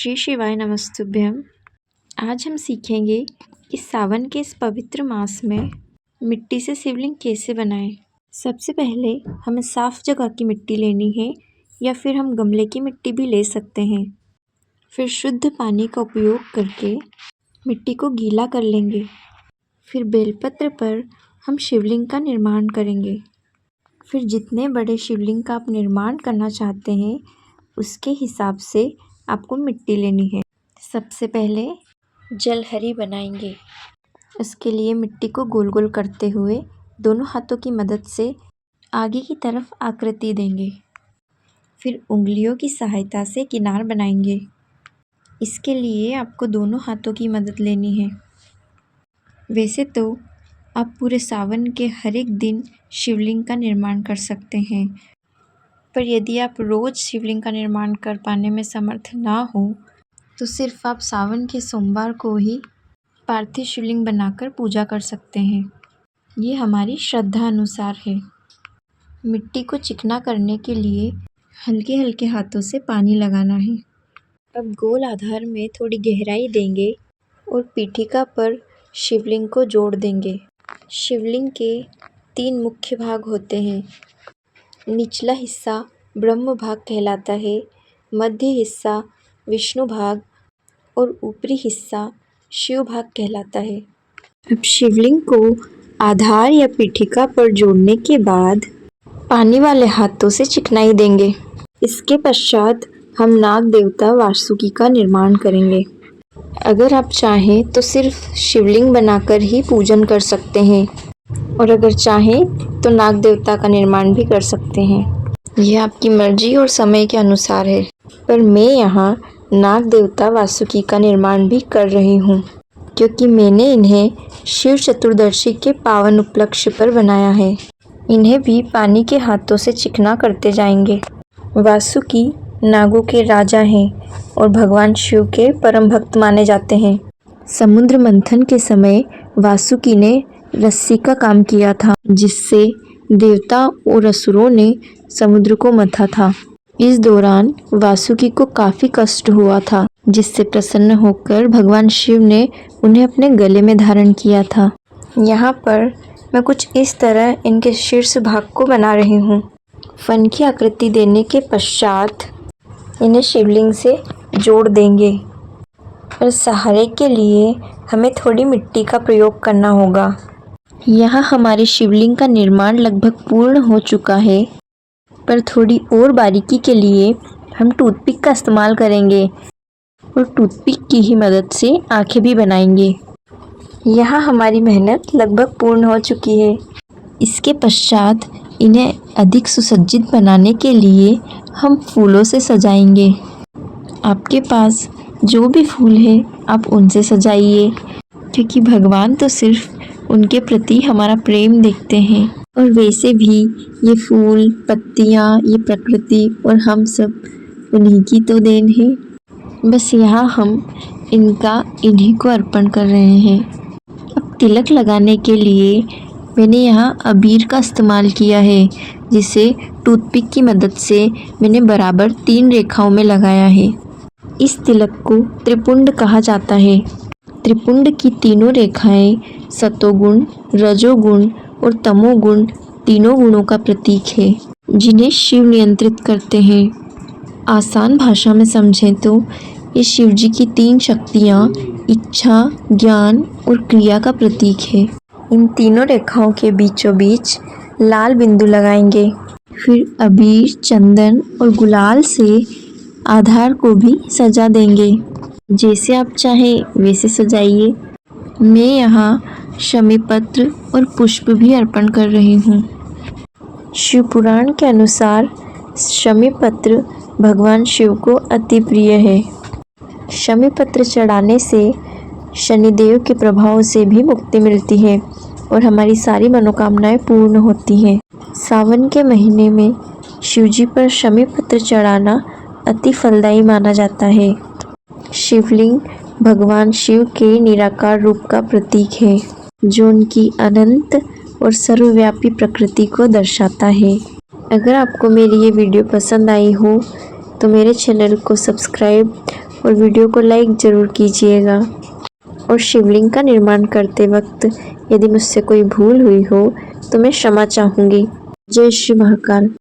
श्री शिवाय नमस्तुभ्यम। आज हम सीखेंगे कि सावन के इस पवित्र मास में मिट्टी से शिवलिंग कैसे बनाएं। सबसे पहले हमें साफ़ जगह की मिट्टी लेनी है या फिर हम गमले की मिट्टी भी ले सकते हैं। फिर शुद्ध पानी का उपयोग करके मिट्टी को गीला कर लेंगे। फिर बेलपत्र पर हम शिवलिंग का निर्माण करेंगे। फिर जितने बड़े शिवलिंग का आप निर्माण करना चाहते हैं उसके हिसाब से आपको मिट्टी लेनी है। सबसे पहले जलहरी बनाएंगे। उसके लिए मिट्टी को गोल गोल करते हुए दोनों हाथों की मदद से आगे की तरफ आकृति देंगे। फिर उंगलियों की सहायता से किनार बनाएंगे। इसके लिए आपको दोनों हाथों की मदद लेनी है। वैसे तो आप पूरे सावन के हर एक दिन शिवलिंग का निर्माण कर सकते हैं, पर यदि आप रोज़ शिवलिंग का निर्माण कर पाने में समर्थ ना हो तो सिर्फ आप सावन के सोमवार को ही पार्थिव शिवलिंग बनाकर पूजा कर सकते हैं। ये हमारी श्रद्धा अनुसार है। मिट्टी को चिकना करने के लिए हल्के हल्के हाथों से पानी लगाना है। अब गोल आधार में थोड़ी गहराई देंगे और पीठिका पर शिवलिंग को जोड़ देंगे। शिवलिंग के 3 मुख्य भाग होते हैं। निचला हिस्सा ब्रह्म भाग कहलाता है, मध्य हिस्सा विष्णु भाग और ऊपरी हिस्सा शिव भाग कहलाता है। अब शिवलिंग को आधार या पीठिका पर जोड़ने के बाद पानी वाले हाथों से चिकनाई देंगे। इसके पश्चात हम नाग देवता वासुकी का निर्माण करेंगे। अगर आप चाहें तो सिर्फ शिवलिंग बनाकर ही पूजन कर सकते हैं और अगर चाहें तो नाग देवता का निर्माण भी कर सकते हैं। यह आपकी मर्जी और समय के अनुसार है, पर मैं यहाँ नाग देवता वासुकी का निर्माण भी कर रही हूँ क्योंकि मैंने इन्हें शिव चतुर्दशी के पावन उपलक्ष्य पर बनाया है। इन्हें भी पानी के हाथों से चिकना करते जाएंगे। वासुकी नागों के राजा हैं और भगवान शिव के परम भक्त माने जाते हैं। समुद्र मंथन के समय वासुकी ने रस्सी का काम किया था, जिससे देवता और असुरों ने समुद्र को मथा था। इस दौरान वासुकी को काफ़ी कष्ट हुआ था, जिससे प्रसन्न होकर भगवान शिव ने उन्हें अपने गले में धारण किया था। यहाँ पर मैं कुछ इस तरह इनके शीर्ष भाग को बना रही हूँ। फन की आकृति देने के पश्चात इन्हें शिवलिंग से जोड़ देंगे और सहारे के लिए हमें थोड़ी मिट्टी का प्रयोग करना होगा। यहाँ हमारे शिवलिंग का निर्माण लगभग पूर्ण हो चुका है, पर थोड़ी और बारीकी के लिए हम टूथपिक का इस्तेमाल करेंगे और टूथपिक की ही मदद से आँखें भी बनाएंगे। यहाँ हमारी मेहनत लगभग पूर्ण हो चुकी है। इसके पश्चात इन्हें अधिक सुसज्जित बनाने के लिए हम फूलों से सजाएंगे। आपके पास जो भी फूल है आप उनसे सजाइए, क्योंकि भगवान तो सिर्फ उनके प्रति हमारा प्रेम देखते हैं और वैसे भी ये फूल, पत्तियाँ, ये प्रकृति और हम सब उन्हीं की तो देन है। बस यहाँ हम इन्हीं को अर्पण कर रहे हैं। अब तिलक लगाने के लिए मैंने यहाँ अबीर का इस्तेमाल किया है, जिसे टूथपिक की मदद से मैंने बराबर 3 रेखाओं में लगाया है। इस तिलक को त्रिपुंड कहा जाता है। त्रिपुंड की तीनों रेखाएं सतोगुण, रजोगुण और तमोगुण तीनों गुणों का प्रतीक है, जिन्हें शिव नियंत्रित करते हैं। आसान भाषा में समझें तो ये शिव जी की 3 शक्तियाँ इच्छा, ज्ञान और क्रिया का प्रतीक है। इन तीनों रेखाओं के बीचों बीच लाल बिंदु लगाएंगे। फिर अबीर, चंदन और गुलाल से आधार को भी सजा देंगे। जैसे आप चाहें वैसे सजाइए। मैं यहाँ शमी पत्र और पुष्प भी अर्पण कर रही हूँ। शिव पुराण के अनुसार शमी पत्र भगवान शिव को अति प्रिय है। शमी पत्र चढ़ाने से शनिदेव के प्रभाव से भी मुक्ति मिलती है और हमारी सारी मनोकामनाएं पूर्ण होती हैं। सावन के महीने में शिवजी पर शमी पत्र चढ़ाना अति फलदायी माना जाता है। शिवलिंग भगवान शिव के निराकार रूप का प्रतीक है, जो उनकी अनंत और सर्वव्यापी प्रकृति को दर्शाता है। अगर आपको मेरी ये वीडियो पसंद आई हो तो मेरे चैनल को सब्सक्राइब और वीडियो को लाइक ज़रूर कीजिएगा। और शिवलिंग का निर्माण करते वक्त यदि मुझसे कोई भूल हुई हो तो मैं क्षमा चाहूँगी। जय श्री महाकाल।